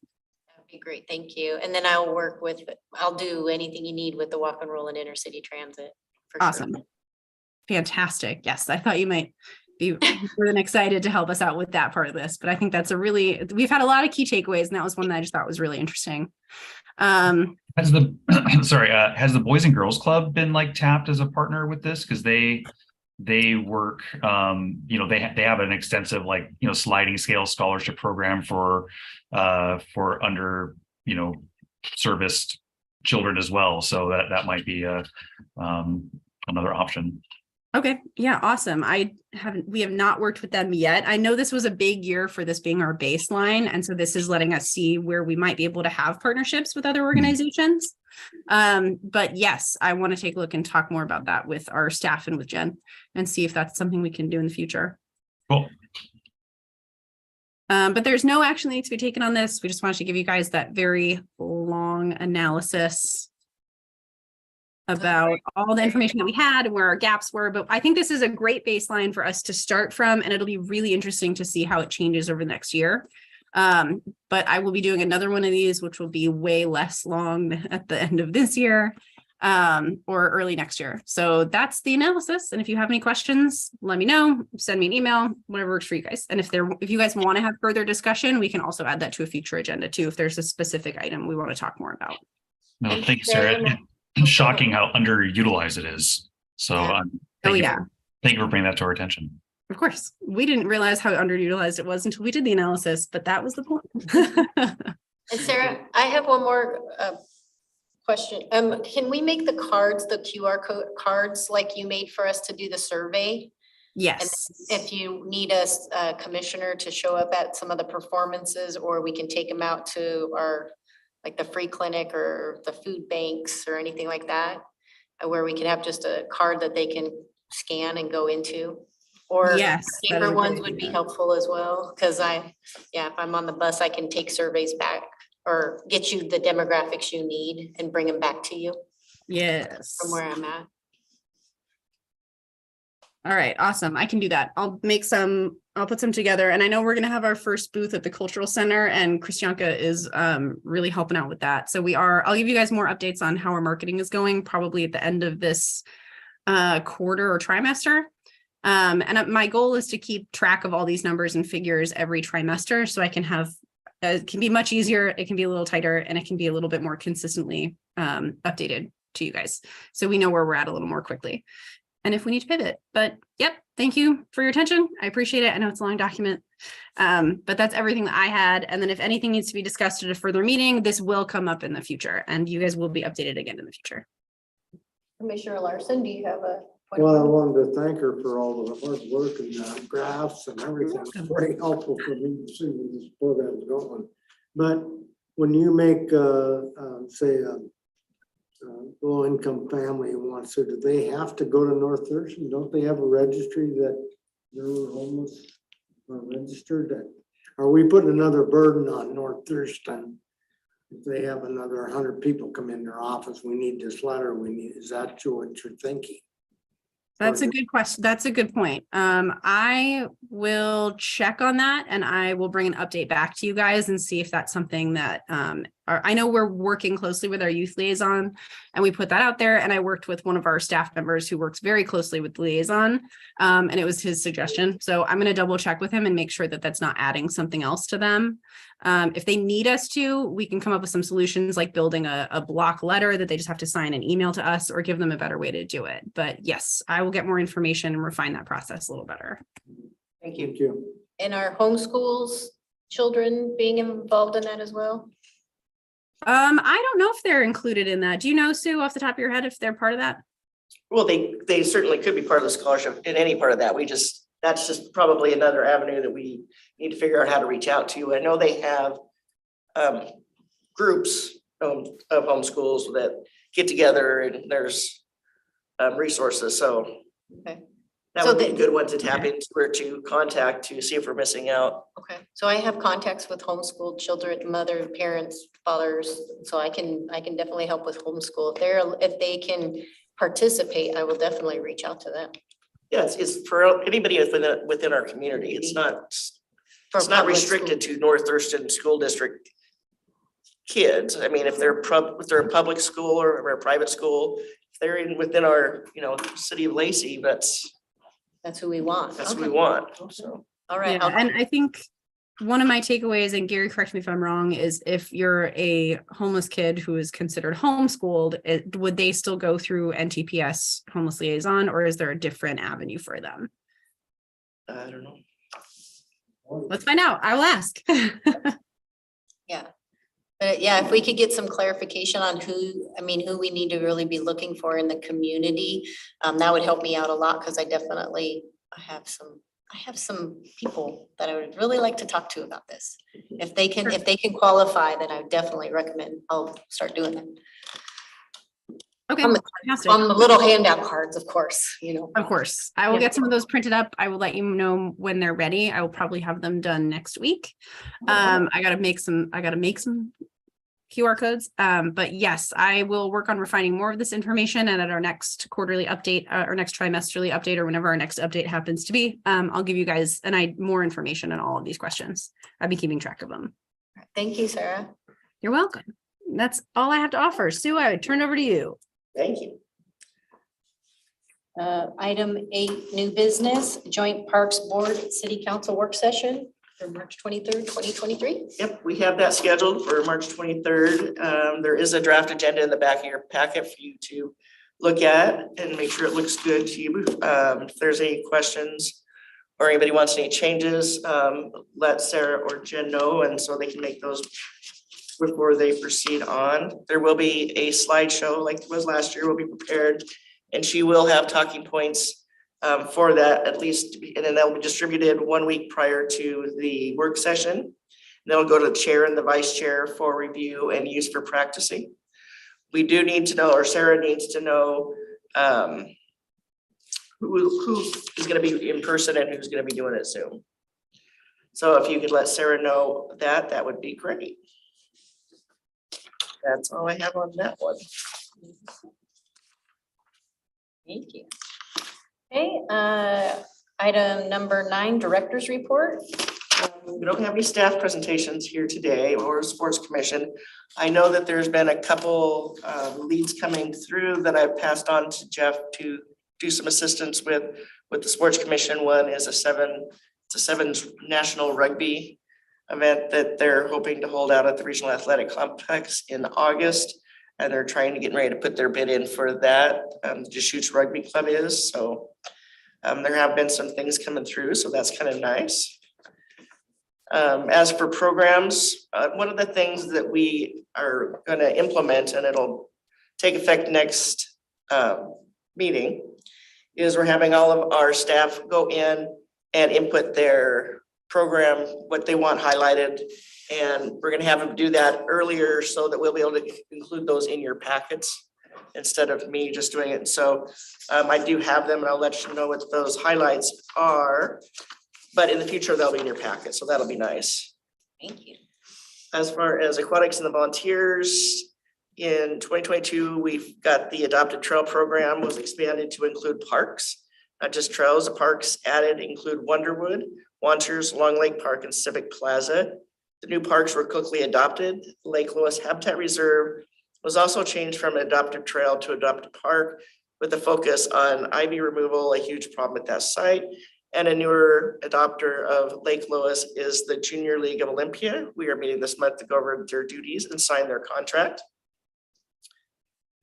That'd be great. Thank you. And then I'll do anything you need with the Walk and Roll and intercity transit. For Awesome. Sure. Fantastic. Yes, I thought you might be more than excited to help us out with that part of this, but I think that's we've had a lot of key takeaways, and that was one that I just thought was really interesting. Has the has the Boys and Girls Club been like tapped as a partner with this? Because they work, they have an extensive sliding scale scholarship program for under serviced children as well. So that might be another option. Okay. Yeah. Awesome. We have not worked with them yet. I know this was a big year for this being our baseline. And so this is letting us see where we might be able to have partnerships with other organizations. But yes, I want to take a look and talk more about that with our staff and with Jen and see if that's something we can do in the future. Cool. But there's no action that needs to be taken on this. We just wanted to give you guys that very long analysis about all the information that we had and where our gaps were. But I think this is a great baseline for us to start from, and it'll be really interesting to see how it changes over the next year. But I will be doing another one of these, which will be way less long at the end of this year or early next year. So that's the analysis. And if you have any questions, let me know, send me an email, whatever works for you guys. And if you guys want to have further discussion, we can also add that to a future agenda too, if there's a specific item we want to talk more about. No, thanks, Sarah. Shocking how underutilized it is. So thank you for bringing that to our attention. Of course, we didn't realize how underutilized it was until we did the analysis, but that was the point. And Sarah, I have one more question. Can we make the cards, the QR code cards like you made for us to do the survey? Yes. And if you need a commissioner to show up at some of the performances, or we can take them out to our like the free clinic or the food banks or anything like that, where we can have just a card that they can scan and go into. Or yes, paper ones would be helpful as well. Cause if I'm on the bus, I can take surveys back or get you the demographics you need and bring them back to you. Yes. From where I'm at. All right, awesome. I can do that. I'll put some together. And I know we're going to have our first booth at the Cultural Center, and Christianka is really helping out with that. So I'll give you guys more updates on how our marketing is going, probably at the end of this quarter or trimester. And my goal is to keep track of all these numbers and figures every trimester, so I can have, it can be much easier, it can be a little tighter, and it can be a little bit more consistently updated to you guys. So we know where we're at a little more quickly. And if we need to pivot, but yep, thank you for your attention. I appreciate it. I know it's a long document, but that's everything that I had. And then if anything needs to be discussed at a further meeting, this will come up in the future, and you guys will be updated again in the future. Commissioner Larson, do you have a? Well, I wanted to thank her for all the hard work and graphs and everything. It's very helpful for me to see where this program is going. But when you make, say, low-income family wants to, do they have to go to North Thurston? Don't they have a registry that they're homeless are registered? Are we putting another burden on North Thurston? If they have another 100 people come in their office, we need this letter, is that what you're thinking? That's a good question. That's a good point. I will check on that and I will bring an update back to you guys and see if that's something that, I know we're working closely with our youth liaison and we put that out there, and I worked with one of our staff members who works very closely with the liaison. And it was his suggestion. So I'm going to double check with him and make sure that that's not adding something else to them. If they need us to, we can come up with some solutions like building a block letter that they just have to sign and email to us, or give them a better way to do it. But yes, I will get more information and refine that process a little better. Thank you. Thank you. And our homeschools, children being involved in that as well? I don't know if they're included in that. Do you know, Sue, off the top of your head, if they're part of that? Well, they certainly could be part of the scholarship in any part of that. That's just probably another avenue that we need to figure out how to reach out to. I know they have groups of homeschools that get together and there's resources, so. Okay. That So would be a the- good one to tap into or to contact to see if we're missing out. Okay, so I have contacts with homeschooled children, mother, parents, fathers, so I can definitely help with homeschool. If they can participate, I will definitely reach out to them. Yeah, it's for anybody within our community. It's not For It's not public restricted to North Thurston School District kids. I mean, if they're a public school or a private school, if they're within our, city of Lacey, that's who we want. what we Okay. want, so. All right. Yeah, and I think one of my takeaways, and Gary, correct me if I'm wrong, is if you're a homeless kid who is considered homeschooled, would they still go through NTPS homeless liaison, or is there a different avenue for them? I don't know. Let's find out. I will ask. But yeah, if we could get some clarification on who we need to really be looking for in the community, that would help me out a lot, because I have some people that I would really like to talk to about this. If they can qualify, then I would definitely recommend, I'll start doing that. Okay, On the- fantastic. On the little handout cards, of course, Of course, I will Yeah. get some of those printed up. I will let you know when they're ready. I will probably have them done next week. I gotta make some QR codes. But yes, I will work on refining more of this information, and at our next quarterly update, or next trimesterly update, or whenever our next update happens to be, I'll give you guys more information on all of these questions. I've been keeping track of them. Thank you, Sarah. You're welcome. That's all I have to offer. Sue, I would turn over to you. Thank you. Item 8, new business, Joint Parks Board City Council Work Session for March 23rd, 2023. Yep, we have that scheduled for March 23rd. There is a draft agenda in the back of your packet for you to look at and make sure it looks good to you. If there's any questions or anybody wants any changes, let Sarah or Jen know, and so they can make those before they proceed on. There will be a slideshow like it was last year, will be prepared, and she will have talking points for that at least, and then they'll be distributed 1 week prior to the work session. They'll go to the chair and the vice chair for review and use for practicing. We do need to know, or Sarah needs to know, who is gonna be in person and who's gonna be doing it Zoom. So if you could let Sarah know that, that would be great. That's all I have on that one. Thank you. Okay, item number 9, Director's Report. We don't have any staff presentations here today or sports commission. I know that there's been a couple leads coming through that I've passed on to Jeff to do some assistance with the sports commission. One is it's a sevens national rugby event that they're hoping to hold out at the Regional Athletic Complex in August. And they're trying to get ready to put their bid in for that. Deschutes Rugby Club is, so there have been some things coming through, so that's kind of nice. As for programs, one of the things that we are going to implement, and it'll take effect next meeting, is we're having all of our staff go in and input their program, what they want highlighted. And we're gonna have them do that earlier so that we'll be able to include those in your packets instead of me just doing it. So I do have them, and I'll let you know what those highlights are. But in the future, they'll be in your packet, so that'll be nice. Thank you. As far as aquatics and the volunteers, in 2022, we've got the adopted trail program was expanded to include parks. Not just trails, the parks added include Wonderwood, Wanters, Long Lake Park, and Civic Plaza. The new parks were quickly adopted. Lake Lewis Habitat Reserve was also changed from an adopted trail to adopted park with a focus on ivy removal, a huge problem at that site. And a newer adopter of Lake Lewis is the Junior League of Olympia. We are meeting this month to go over their duties and sign their contract.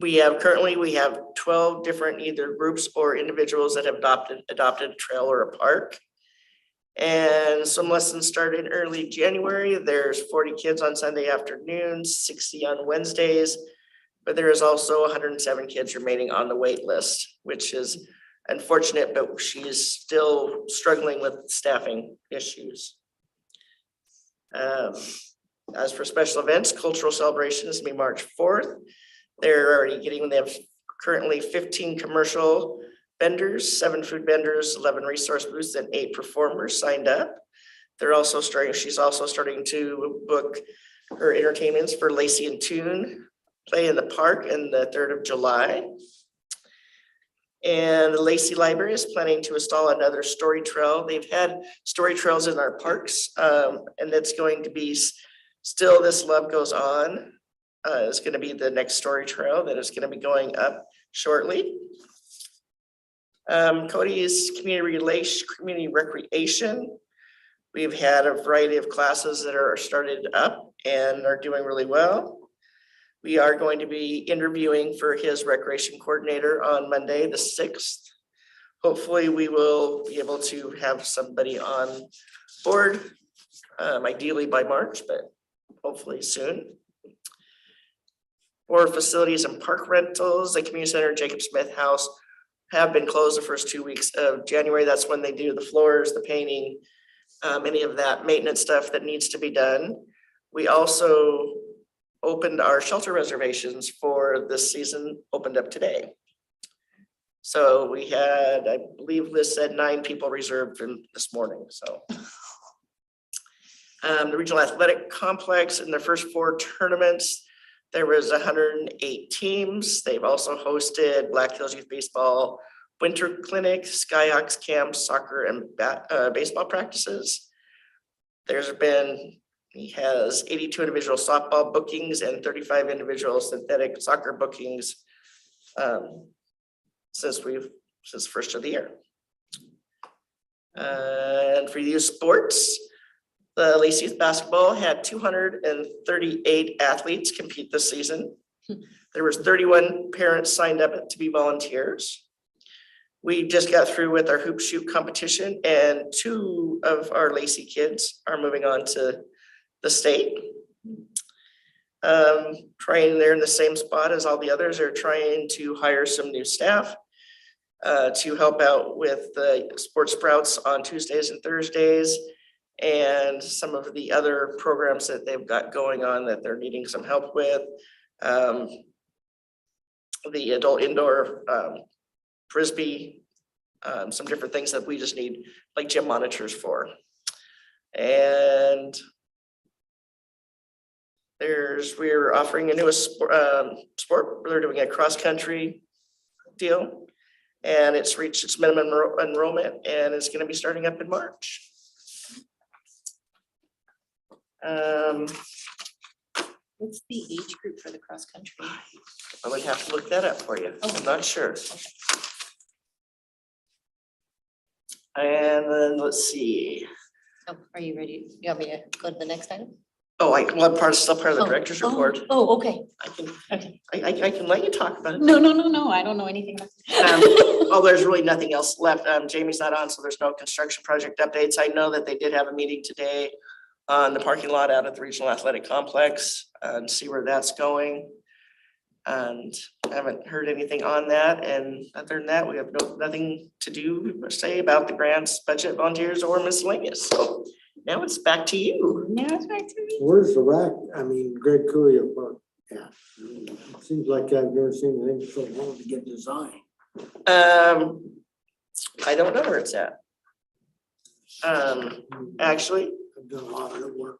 We have 12 different either groups or individuals that have adopted a trail or a park. And some lessons started in early January. There's 40 kids on Sunday afternoons, 60 on Wednesdays. But there is also 107 kids remaining on the wait list, which is unfortunate, but she's still struggling with staffing issues. As for special events, cultural celebrations will be March 4th. They have currently 15 commercial vendors, 7 food vendors, 11 resource booths, and 8 performers signed up. She's also starting to book her entertainments for Lacey and Tune play in the park in the 3rd of July. And the Lacey Library is planning to install another story trail. They've had story trails in our parks, and it's going to be Still This Love Goes On. Is going to be the next story trail that is going to be going up shortly. Cody's community recreation. We've had a variety of classes that are started up and are doing really well. We are going to be interviewing for his recreation coordinator on Monday, the 6th. Hopefully we will be able to have somebody on board, ideally by March, but hopefully soon. For facilities and park rentals, the community center, Jacob Smith House have been closed the first 2 weeks of January. That's when they do the floors, the painting, any of that maintenance stuff that needs to be done. We also opened our shelter reservations for this season, opened up today. So we had, I believe Liz said 9 people reserved this morning, so. The regional athletic complex in their first 4 tournaments, there was 108 teams. They've also hosted Black Hills Youth Baseball Winter Clinic, Skyhawks camps, soccer and baseball practices. He has 82 individual softball bookings and 35 individual synthetic soccer bookings since the first of the year. And for youth sports, the Lacey Youth Basketball had 238 athletes compete this season. There was 31 parents signed up to be volunteers. We just got through with our hoop shoot competition, and 2 of our Lacey kids are moving on to the state. They're in the same spot as all the others. Are trying to hire some new staff to help out with the sports sprouts on Tuesdays and Thursdays, and some of the other programs that they've got going on that they're needing some help with. The adult indoor Frisbee, some different things that we just need like gym monitors for. And we're offering a newest sport. They're doing a cross-country deal, and it's reached its minimum enrollment, and it's going to be starting up in March. What's the age group for the cross country? I would have to look that up for you. I'm not sure. And then let's see. Oh, are you ready? You want me to go to the next item? Oh, I'm still part of the director's report. Oh, okay. I can let you talk about it. No, I don't know anything about There's really nothing else left. Jamie's not on, so there's no construction project updates. I know that they did have a meeting today on the parking lot out at the Regional Athletic Complex and see where that's going. And I haven't heard anything on that. And other than that, we have nothing to do or say about the grants, budget, volunteers, or miscellaneous. So now it's back to you. Now it's back to me. Where's the Greg Cooley Park? Yeah, it seems like I've never seen anything so long to get designed. I don't know where it's at. Actually, I've done a lot of the work.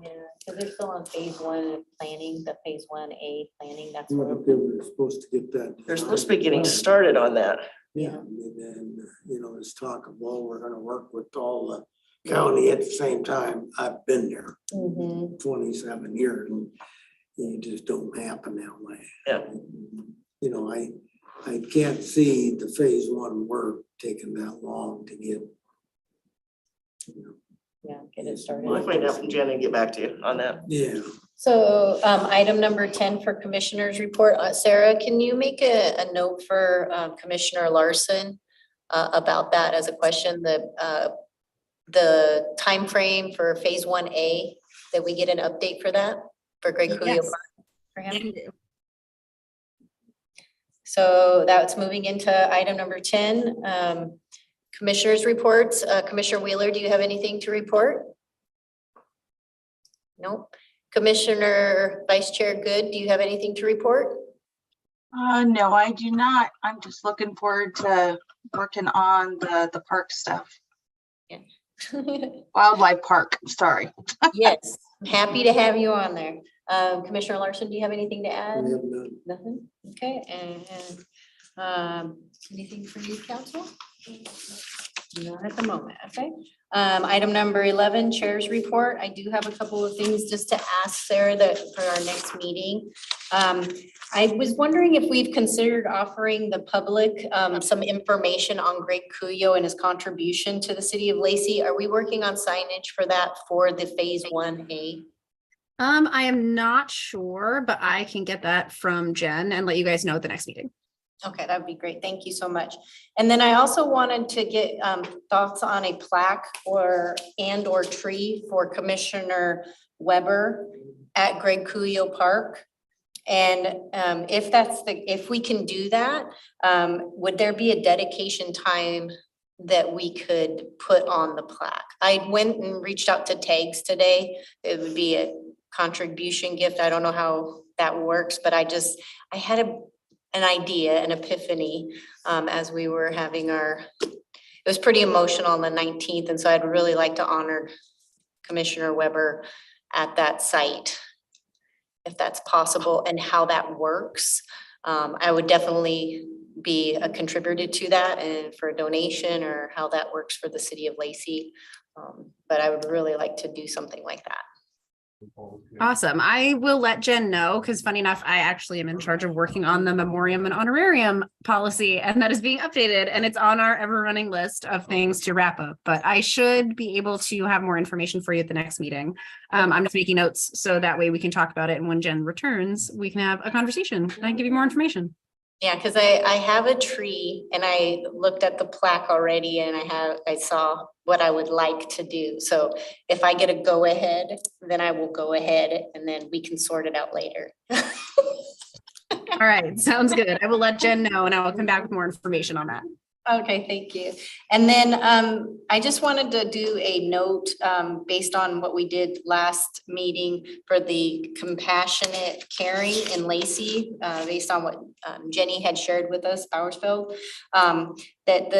Yeah, so they're still on phase 1 planning, the phase 1A planning, that's I where. wonder if they were supposed to get that. they're supposed to be getting started on that. Yeah, and then, there's talk of, well, we're gonna work with all the county at the same time. I've been there Mhm. 27 years and it just don't happen that way. Yeah. I can't see the phase one work taking that long to get. Yeah, get it started. We'll find out from Jen and get back to you on that. Yeah, So item number 10 for Commissioner's report. Sarah, can you make a note for Commissioner Larson about that as a question, the timeframe for phase 1A, that we get an update for that, for Greg Cuyo Yes. Park for him? So that's moving into item number 10. Commissioners' reports. Commissioner Wheeler, do you have anything to report? Nope. Commissioner Vice Chair Good, do you have anything to report? No, I do not. I'm just looking forward to working on the park stuff. Wildlife Park, sorry. Yes, I'm happy to have you on there. Commissioner Larson, do you have anything to add? we have none. Nothing? Okay, and anything for you, council? Not at the moment, okay. Item number 11, Chair's report. I do have a couple of things just to ask Sarah that for our next meeting. I was wondering if we've considered offering the public some information on Greg Cuyo and his contribution to the city of Lacey. Are we working on signage for that for the phase 1A? I am not sure, but I can get that from Jen and let you guys know at the next meeting. Okay, that would be great. Thank you so much. And then I also wanted to get thoughts on a plaque or tree for Commissioner Weber at Greg Cuyo Park. And if we can do that, would there be a dedication time that we could put on the plaque? I went and reached out to Tags today. It would be a contribution gift. I don't know how that works, but I had an idea, an epiphany, as we were having it was pretty emotional on the 19th. And so I'd really like to honor Commissioner Weber at that site, if that's possible, and how that works. I would definitely be a contributor to that and for a donation or how that works for the city of Lacey. But I would really like to do something like that. Awesome. I will let Jen know because funny enough, I actually am in charge of working on the memoriam and honorarium policy, and that is being updated and it's on our ever running list of things to wrap up. But I should be able to have more information for you at the next meeting. I'm just making notes so that way we can talk about it. And when Jen returns, we can have a conversation and I can give you more information. Yeah, because I have a tree and I looked at the plaque already and I saw what I would like to do. So if I get a go ahead, then I will go ahead and then we can sort it out later. All right, sounds good. I will let Jen know and I will come back with more information on that. Okay, thank you. And then I just wanted to do a note based on what we did last meeting for the compassionate caring in Lacey, based on what Jenny had shared with us, Bowersfeld, that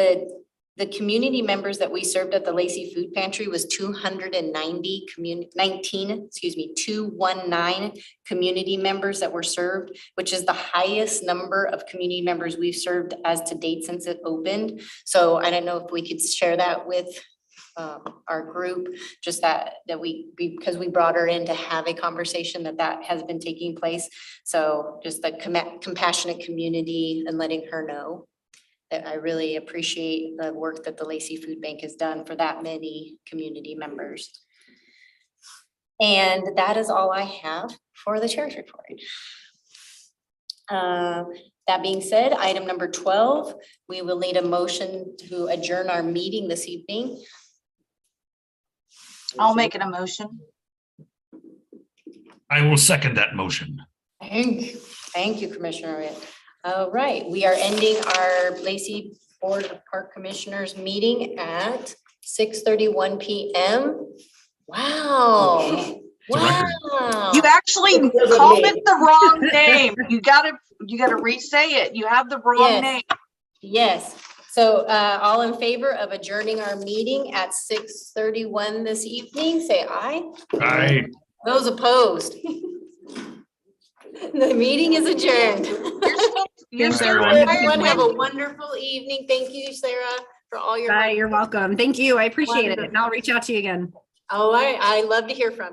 the community members that we served at the Lacey Food Pantry was 219 community members that were served, which is the highest number of community members we've served as to date since it opened. So I don't know if we could share that with our group, just because we brought her in to have a conversation that has been taking place. So just the compassionate community and letting her know that I really appreciate the work that the Lacey Food Bank has done for that many community members. And that is all I have for the chair's report. That being said, item number 12, we will need a motion to adjourn our meeting this evening. I'll make it a motion. I will second that motion. Thank you, Commissioner Red. All right, we are ending our Lacey Board of Park Commissioners meeting at 6:31 p.m. Wow. Wow. You actually called it the wrong name. You gotta re-say it. You have the wrong name. Yes. So all in favor of adjourning our meeting at 6:31 this evening, say aye. Aye. Those opposed? The meeting is adjourned. You Thanks, too. everyone. Everyone have a wonderful evening. Thank you, Sarah, for all your. Bye, you're welcome. Thank you. I appreciate it. Wonderful. And I'll reach out to you again. Oh, I love to hear from you.